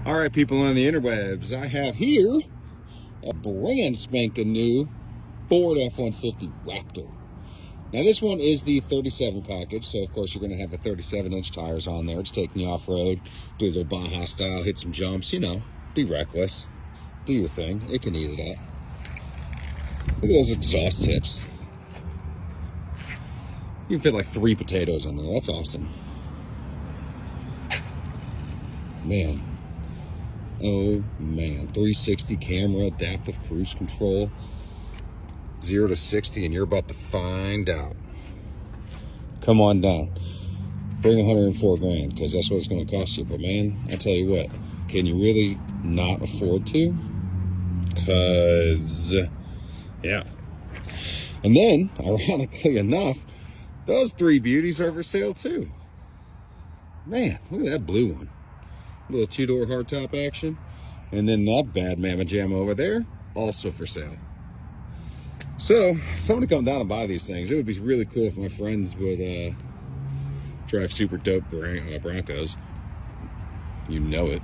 All right, people on the interwebs, I have here a brand spanking new Ford F-150 Raptor. Now this one is the 37 package, so of course you're going to have the 37-inch tires on there. It's taking you off-road, do a little Baja style, hit some jumps, you know, be reckless, do your thing. It can eat it up. Look at those exhaust tips. You can fit like 3 potatoes on there. That's awesome. Man. Oh man, 360 camera, adaptive cruise control, 0 to 60, and you're about to find out. Come on down. Bring 104 grand, because that's what it's going to cost you. But man, I tell you what, can you really not afford to? Because, yeah. And then, ironically enough, those 3 beauties are for sale too. Man, look at that blue one. Little 2-door hardtop action. And then that bad mamma jamma over there, also for sale. So, somebody come down and buy these things. It would be really cool if my friends would drive super dope Broncos. You know it.